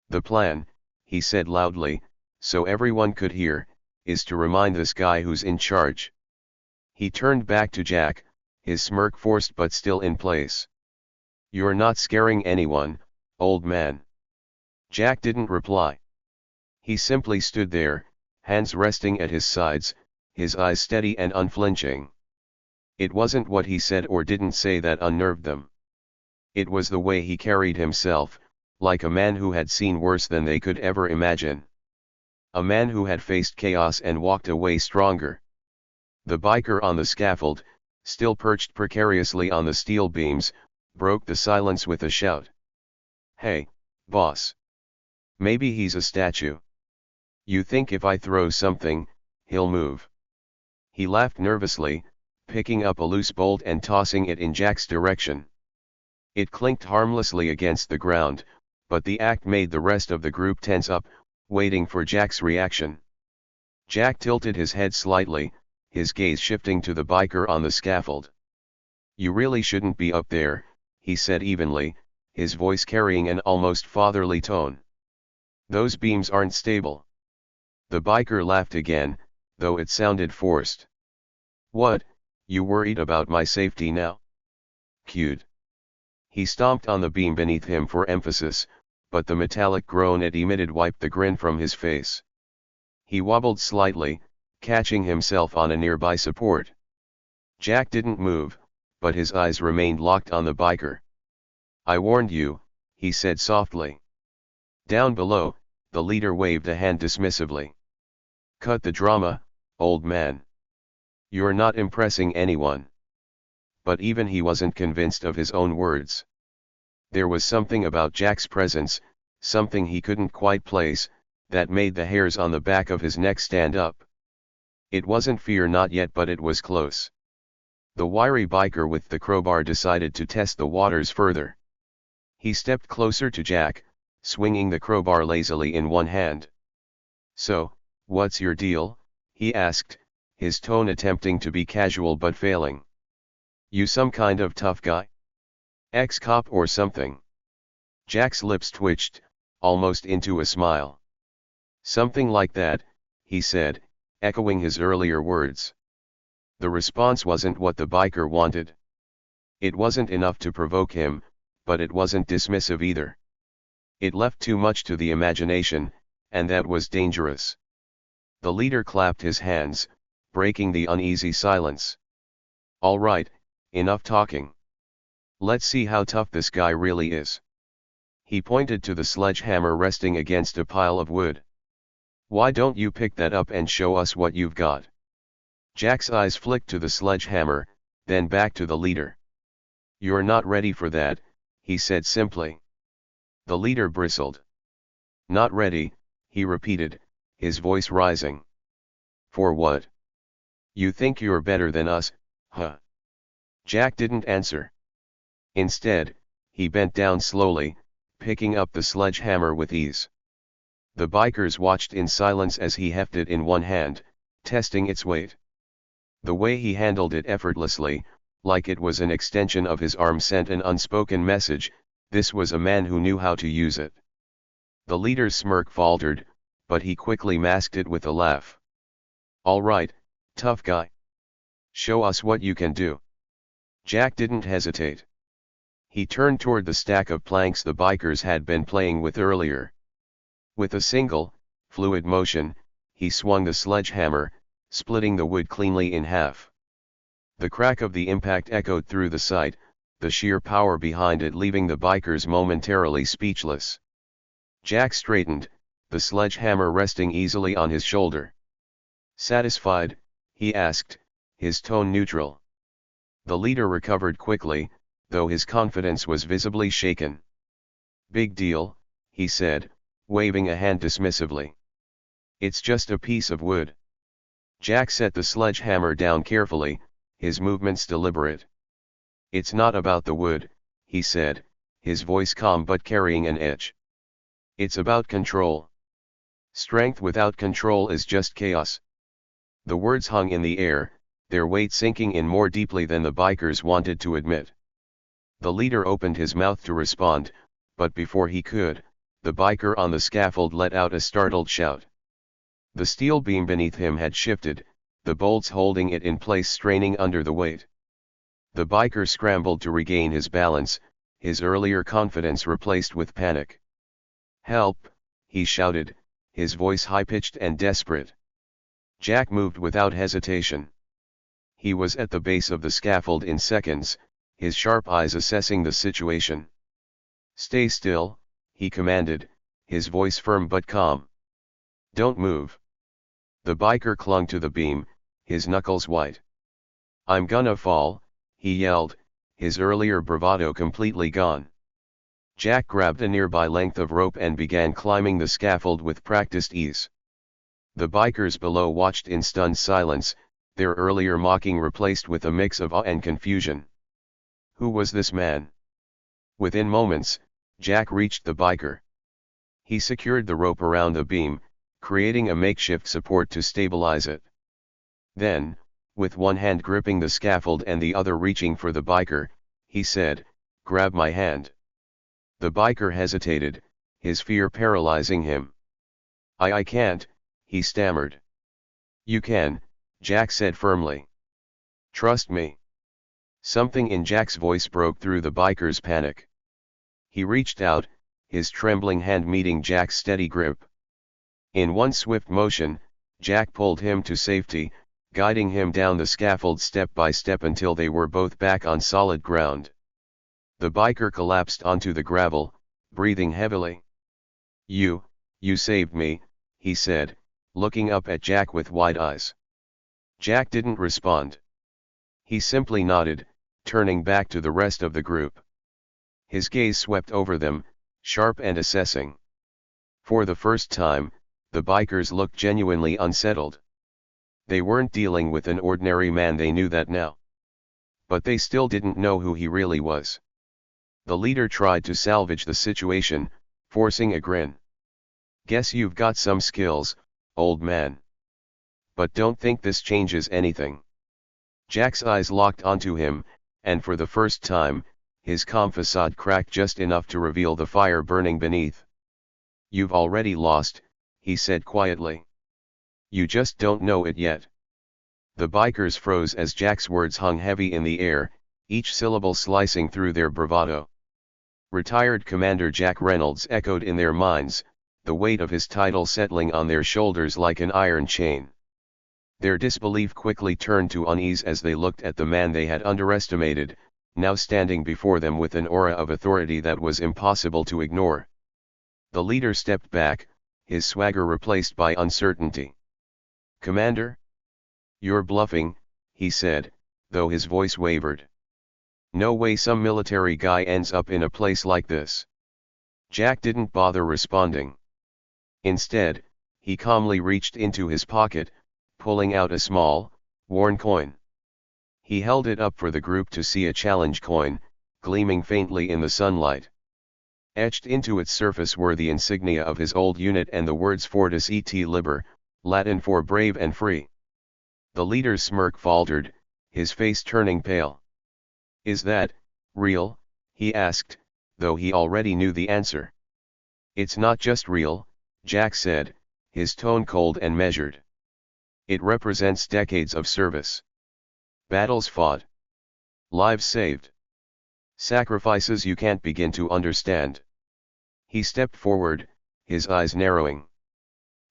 Speaker 1: "The plan," he said loudly, so everyone could hear, "is to remind this guy who's in charge." He turned back to Jack, his smirk forced but still in place. "You're not scaring anyone, old man." Jack didn't reply. He simply stood there, hands resting at his sides, his eyes steady and unflinching. It wasn't what he said or didn't say that unnerved them. It was the way he carried himself, like a man who had seen worse than they could ever imagine. A man who had faced chaos and walked away stronger. The biker on the scaffold, still perched precariously on the steel beams, broke the silence with a shout. "Hey, boss. Maybe he's a statue. You think if I throw something, he'll move?" He laughed nervously, picking up a loose bolt and tossing it in Jack's direction. It clinked harmlessly against the ground, but the act made the rest of the group tense up, waiting for Jack's reaction. Jack tilted his head slightly, his gaze shifting to the biker on the scaffold. "You really shouldn't be up there," he said evenly, his voice carrying an almost fatherly tone. "Those beams aren't stable." The biker laughed again, though it sounded forced. "What, you worried about my safety now? Cute." He stomped on the beam beneath him for emphasis, but the metallic groan it emitted wiped the grin from his face. He wobbled slightly, catching himself on a nearby support. Jack didn't move, but his eyes remained locked on the biker. "I warned you," he said softly. Down below, the leader waved a hand dismissively. "Cut the drama, old man. You're not impressing anyone." But even he wasn't convinced of his own words. There was something about Jack's presence, something he couldn't quite place, that made the hairs on the back of his neck stand up. It wasn't fear, not yet, but it was close. The wiry biker with the crowbar decided to test the waters further. He stepped closer to Jack, swinging the crowbar lazily in one hand. "So, what's your deal?" he asked, his tone attempting to be casual but failing. "You some kind of tough guy? Ex-cop or something?" Jack's lips twitched, almost into a smile. "Something like that," he said, echoing his earlier words. The response wasn't what the biker wanted. It wasn't enough to provoke him, but it wasn't dismissive either. It left too much to the imagination, and that was dangerous. The leader clapped his hands, breaking the uneasy silence. "All right, enough talking. Let's see how tough this guy really is." He pointed to the sledgehammer resting against a pile of wood. "Why don't you pick that up and show us what you've got?" Jack's eyes flicked to the sledgehammer, then back to the leader. "You're not ready for that," he said simply. The leader bristled. "Not ready," he repeated, his voice rising. "For what? You think you're better than us, huh?" Jack didn't answer. Instead, he bent down slowly, picking up the sledgehammer with ease. The bikers watched in silence as he hefted in one hand, testing its weight. The way he handled it effortlessly, like it was an extension of his arm, sent an unspoken message: this was a man who knew how to use it. The leader's smirk faltered, but he quickly masked it with a laugh. "All right, tough guy. Show us what you can do." Jack didn't hesitate. He turned toward the stack of planks the bikers had been playing with earlier. With a single, fluid motion, he swung the sledgehammer, splitting the wood cleanly in half. The crack of the impact echoed through the site, the sheer power behind it leaving the bikers momentarily speechless. Jack straightened, the sledgehammer resting easily on his shoulder. "Satisfied?" he asked, his tone neutral. The leader recovered quickly, though his confidence was visibly shaken. "Big deal," he said, waving a hand dismissively. "It's just a piece of wood." Jack set the sledgehammer down carefully, his movements deliberate. "It's not about the wood," he said, his voice calm but carrying an edge. "It's about control. Strength without control is just chaos." The words hung in the air, their weight sinking in more deeply than the bikers wanted to admit. The leader opened his mouth to respond, but before he could, the biker on the scaffold let out a startled shout. The steel beam beneath him had shifted, the bolts holding it in place straining under the weight. The biker scrambled to regain his balance, his earlier confidence replaced with panic. "Help!" he shouted, his voice high-pitched and desperate. Jack moved without hesitation. He was at the base of the scaffold in seconds, his sharp eyes assessing the situation. "Stay still," he commanded, his voice firm but calm. "Don't move." The biker clung to the beam, his knuckles white. I'm gonna fall, he yelled, his earlier bravado completely gone. Jack grabbed a nearby length of rope and began climbing the scaffold with practiced ease. The bikers below watched in stunned silence, their earlier mocking replaced with a mix of awe and confusion. Who was this man? Within moments, Jack reached the biker. He secured the rope around the beam, creating a makeshift support to stabilize it. Then, with one hand gripping the scaffold and the other reaching for the biker, he said, "Grab my hand." The biker hesitated, his fear paralyzing him. I can't," he stammered. "You can," Jack said firmly. "Trust me." Something in Jack's voice broke through the biker's panic. He reached out, his trembling hand meeting Jack's steady grip. In one swift motion, Jack pulled him to safety, guiding him down the scaffold step by step until they were both back on solid ground. The biker collapsed onto the gravel, breathing heavily. You saved me," he said, looking up at Jack with wide eyes. Jack didn't respond. He simply nodded, turning back to the rest of the group. His gaze swept over them, sharp and assessing. For the first time, the bikers looked genuinely unsettled. They weren't dealing with an ordinary man, they knew that now. But they still didn't know who he really was. The leader tried to salvage the situation, forcing a grin. "Guess you've got some skills, old man. But don't think this changes anything." Jack's eyes locked onto him, and for the first time, his calm facade cracked just enough to reveal the fire burning beneath. "You've already lost," he said quietly. "You just don't know it yet." The bikers froze as Jack's words hung heavy in the air, each syllable slicing through their bravado. Retired Commander Jack Reynolds echoed in their minds, the weight of his title settling on their shoulders like an iron chain. Their disbelief quickly turned to unease as they looked at the man they had underestimated, now standing before them with an aura of authority that was impossible to ignore. The leader stepped back, his swagger replaced by uncertainty. "Commander? You're bluffing," he said, though his voice wavered. "No way some military guy ends up in a place like this." Jack didn't bother responding. Instead, he calmly reached into his pocket, pulling out a small, worn coin. He held it up for the group to see, a challenge coin, gleaming faintly in the sunlight. Etched into its surface were the insignia of his old unit and the words Fortis et Liber, Latin for brave and free. The leader's smirk faltered, his face turning pale. "Is that real?" he asked, though he already knew the answer. "It's not just real," Jack said, his tone cold and measured. "It represents decades of service. Battles fought. Lives saved. Sacrifices you can't begin to understand." He stepped forward, his eyes narrowing.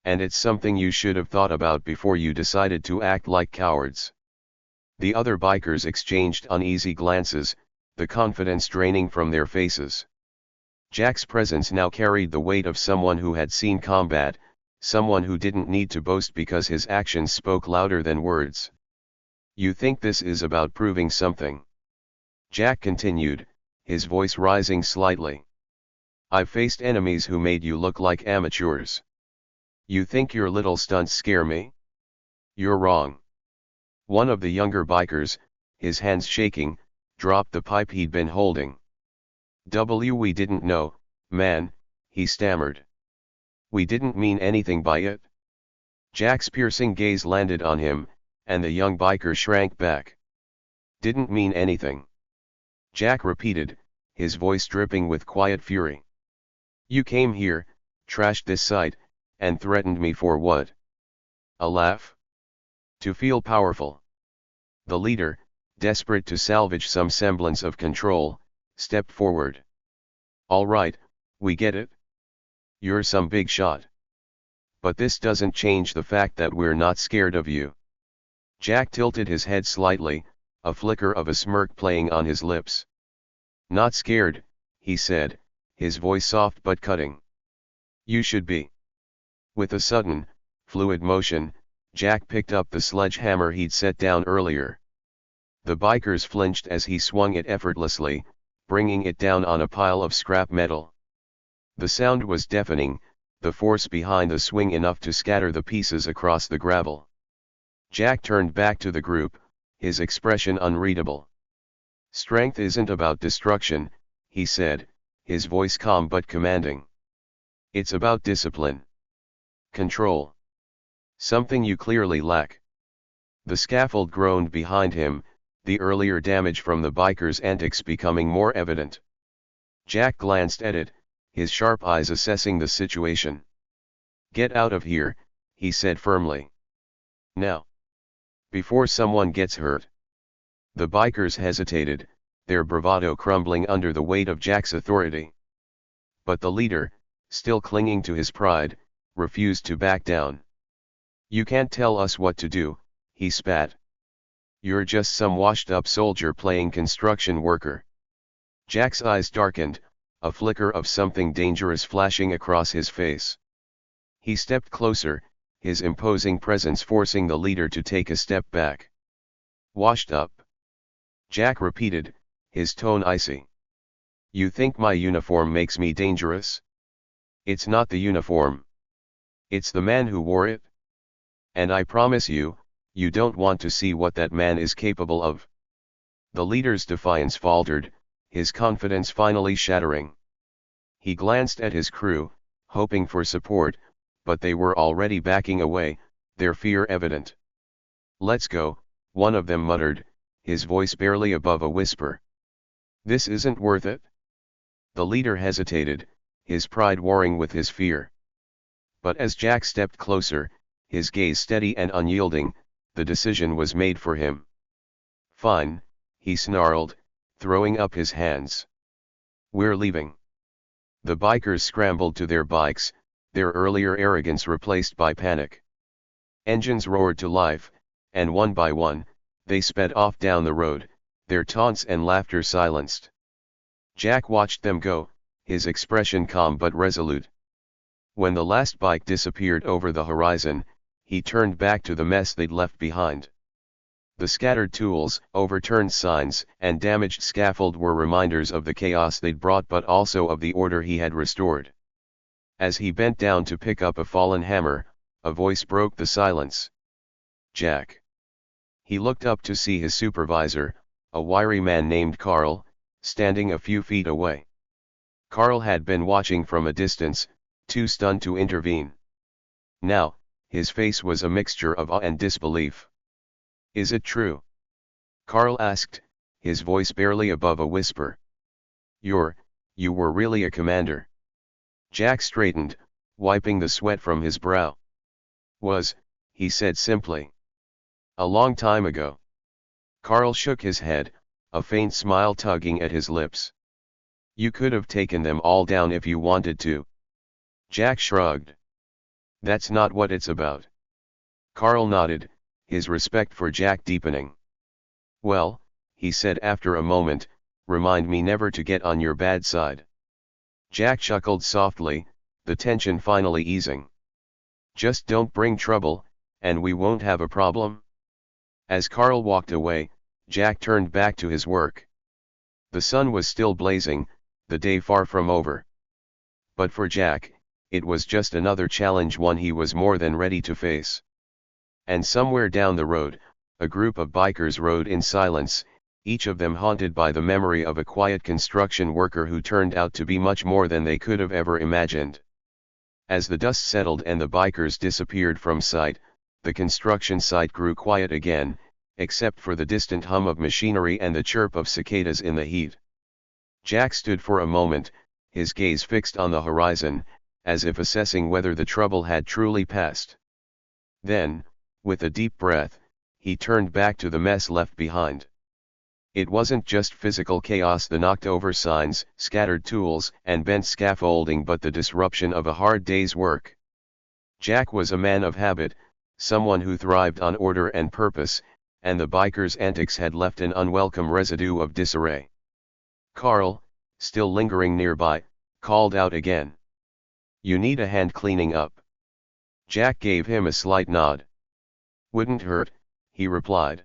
Speaker 1: "And it's something you should have thought about before you decided to act like cowards." The other bikers exchanged uneasy glances, the confidence draining from their faces. Jack's presence now carried the weight of someone who had seen combat, someone who didn't need to boast because his actions spoke louder than words. "You think this is about proving something?" Jack continued, his voice rising slightly. "I've faced enemies who made you look like amateurs. You think your little stunts scare me? You're wrong." One of the younger bikers, his hands shaking, dropped the pipe he'd been holding. We didn't know, man," he stammered. "We didn't mean anything by it." Jack's piercing gaze landed on him, and the young biker shrank back. "Didn't mean anything," Jack repeated, his voice dripping with quiet fury. "You came here, trashed this site, and threatened me for what? A laugh? To feel powerful?" The leader, desperate to salvage some semblance of control, stepped forward. "All right, we get it. You're some big shot. But this doesn't change the fact that we're not scared of you." Jack tilted his head slightly, a flicker of a smirk playing on his lips. "Not scared," he said, his voice soft but cutting. "You should be." With a sudden, fluid motion, Jack picked up the sledgehammer he'd set down earlier. The bikers flinched as he swung it effortlessly, bringing it down on a pile of scrap metal. The sound was deafening, the force behind the swing enough to scatter the pieces across the gravel. Jack turned back to the group, his expression unreadable. "Strength isn't about destruction," he said, his voice calm but commanding. "It's about discipline. Control. Something you clearly lack." The scaffold groaned behind him, the earlier damage from the bikers' antics becoming more evident. Jack glanced at it, his sharp eyes assessing the situation. "Get out of here," he said firmly. "Now. Before someone gets hurt." The bikers hesitated, their bravado crumbling under the weight of Jack's authority. But the leader, still clinging to his pride, refused to back down. "You can't tell us what to do," he spat. "You're just some washed-up soldier playing construction worker." Jack's eyes darkened, a flicker of something dangerous flashing across his face. He stepped closer, his imposing presence forcing the leader to take a step back. "Washed up?" Jack repeated, his tone icy. "You think my uniform makes me dangerous? It's not the uniform. It's the man who wore it. And I promise you, you don't want to see what that man is capable of." The leader's defiance faltered, his confidence finally shattering. He glanced at his crew, hoping for support, but they were already backing away, their fear evident. "Let's go," one of them muttered, his voice barely above a whisper. "This isn't worth it." The leader hesitated, his pride warring with his fear. But as Jack stepped closer, his gaze steady and unyielding, the decision was made for him. "Fine," he snarled, throwing up his hands. "We're leaving." The bikers scrambled to their bikes, their earlier arrogance replaced by panic. Engines roared to life, and one by one, they sped off down the road, their taunts and laughter silenced. Jack watched them go, his expression calm but resolute. When the last bike disappeared over the horizon, he turned back to the mess they'd left behind. The scattered tools, overturned signs, and damaged scaffold were reminders of the chaos they'd brought but also of the order he had restored. As he bent down to pick up a fallen hammer, a voice broke the silence. "Jack." He looked up to see his supervisor, a wiry man named Carl, standing a few feet away. Carl had been watching from a distance, too stunned to intervene. Now, his face was a mixture of awe and disbelief. "Is it true?" Carl asked, his voice barely above a whisper. You were really a commander." Jack straightened, wiping the sweat from his brow. "Was," he said simply. "A long time ago." Carl shook his head, a faint smile tugging at his lips. "You could have taken them all down if you wanted to." Jack shrugged. "That's not what it's about." Carl nodded, his respect for Jack deepening. "Well," he said after a moment, "remind me never to get on your bad side." Jack chuckled softly, the tension finally easing. "Just don't bring trouble, and we won't have a problem." As Carl walked away, Jack turned back to his work. The sun was still blazing, the day far from over. But for Jack, it was just another challenge, one he was more than ready to face. And somewhere down the road, a group of bikers rode in silence, each of them haunted by the memory of a quiet construction worker who turned out to be much more than they could have ever imagined. As the dust settled and the bikers disappeared from sight, the construction site grew quiet again, except for the distant hum of machinery and the chirp of cicadas in the heat. Jack stood for a moment, his gaze fixed on the horizon, as if assessing whether the trouble had truly passed. Then, with a deep breath, he turned back to the mess left behind. It wasn't just physical chaos, the knocked-over signs, scattered tools, and bent scaffolding, but the disruption of a hard day's work. Jack was a man of habit, someone who thrived on order and purpose, and the bikers' antics had left an unwelcome residue of disarray. Carl, still lingering nearby, called out again. "You need a hand cleaning up." Jack gave him a slight nod. "Wouldn't hurt," he replied.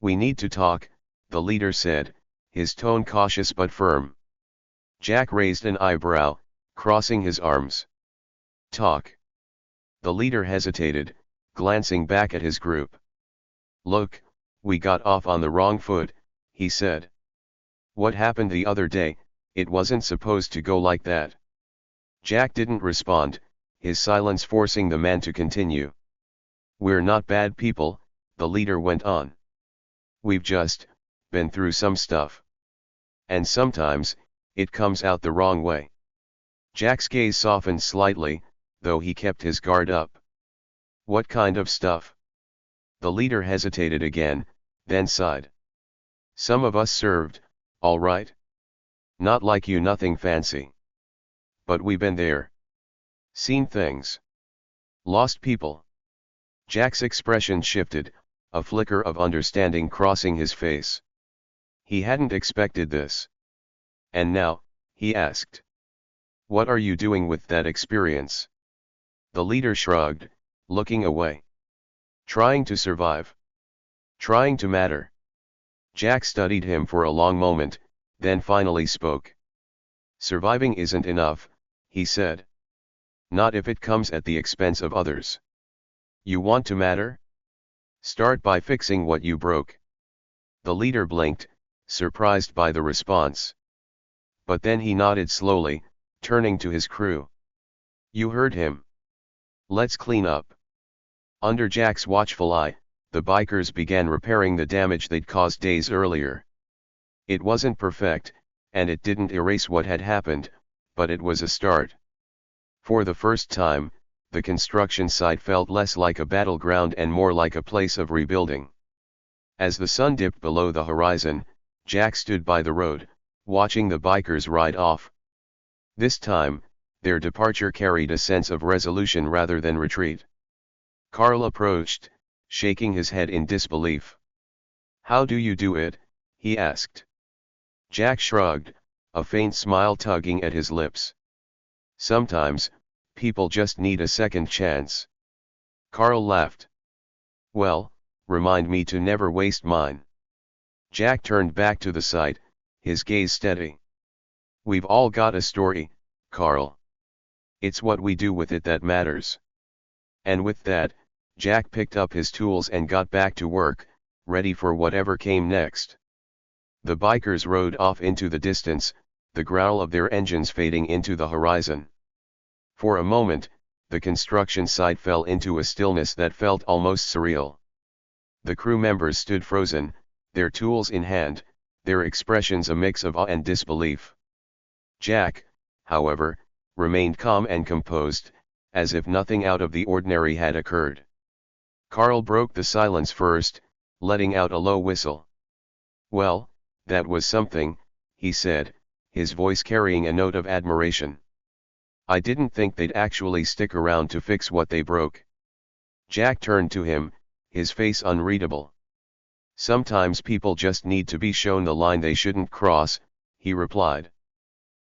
Speaker 1: We need to talk, the leader said, his tone cautious but firm. Jack raised an eyebrow, crossing his arms. Talk. The leader hesitated, glancing back at his group. Look, we got off on the wrong foot, he said. What happened the other day, it wasn't supposed to go like that. Jack didn't respond, his silence forcing the man to continue. We're not bad people, the leader went on. We've just been through some stuff. And sometimes it comes out the wrong way. Jack's gaze softened slightly, though he kept his guard up. What kind of stuff? The leader hesitated again, then sighed. Some of us served, all right. Not like you, nothing fancy. But we been there. Seen things. Lost people. Jack's expression shifted, a flicker of understanding crossing his face. He hadn't expected this. And now, he asked. What are you doing with that experience? The leader shrugged, looking away. Trying to survive. Trying to matter. Jack studied him for a long moment, then finally spoke. Surviving isn't enough, he said. Not if it comes at the expense of others. You want to matter? Start by fixing what you broke. The leader blinked, surprised by the response. But then he nodded slowly, turning to his crew. You heard him. Let's clean up. Under Jack's watchful eye, the bikers began repairing the damage they'd caused days earlier. It wasn't perfect, and it didn't erase what had happened, but it was a start. For the first time, the construction site felt less like a battleground and more like a place of rebuilding. As the sun dipped below the horizon, Jack stood by the road, watching the bikers ride off. This time, their departure carried a sense of resolution rather than retreat. Carl approached, shaking his head in disbelief. How do you do it? He asked. Jack shrugged, a faint smile tugging at his lips. Sometimes, people just need a second chance. Carl laughed. Well, remind me to never waste mine. Jack turned back to the site, his gaze steady. We've all got a story, Carl. It's what we do with it that matters. And with that, Jack picked up his tools and got back to work, ready for whatever came next. The bikers rode off into the distance, the growl of their engines fading into the horizon. For a moment, the construction site fell into a stillness that felt almost surreal. The crew members stood frozen, their tools in hand, their expressions a mix of awe and disbelief. Jack, however, remained calm and composed, as if nothing out of the ordinary had occurred. Carl broke the silence first, letting out a low whistle. Well, that was something, he said, his voice carrying a note of admiration. I didn't think they'd actually stick around to fix what they broke. Jack turned to him, his face unreadable. Sometimes people just need to be shown the line they shouldn't cross, he replied.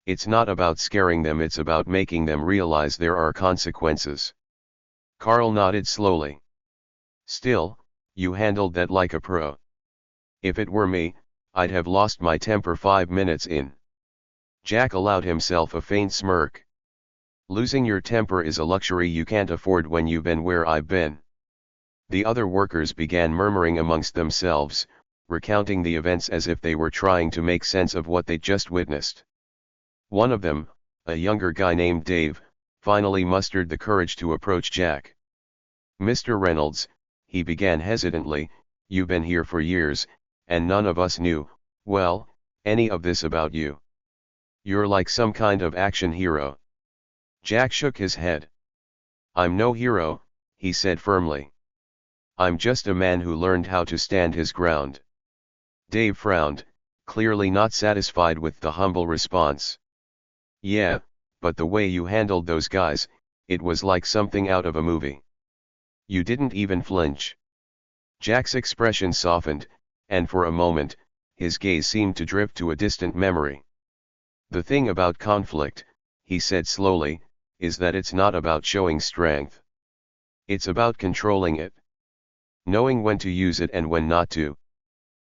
Speaker 1: It's not about scaring them, it's about making them realize there are consequences. Carl nodded slowly. Still, you handled that like a pro. If it were me, I'd have lost my temper 5 minutes in. Jack allowed himself a faint smirk. Losing your temper is a luxury you can't afford when you've been where I've been. The other workers began murmuring amongst themselves, recounting the events as if they were trying to make sense of what they'd just witnessed. One of them, a younger guy named Dave, finally mustered the courage to approach Jack. Mr. Reynolds, he began hesitantly, you've been here for years, and none of us knew, well, any of this about you. You're like some kind of action hero. Jack shook his head. I'm no hero, he said firmly. I'm just a man who learned how to stand his ground. Dave frowned, clearly not satisfied with the humble response. Yeah, but the way you handled those guys, it was like something out of a movie. You didn't even flinch. Jack's expression softened, and for a moment, his gaze seemed to drift to a distant memory. The thing about conflict, he said slowly, is that it's not about showing strength. It's about controlling it. Knowing when to use it and when not to.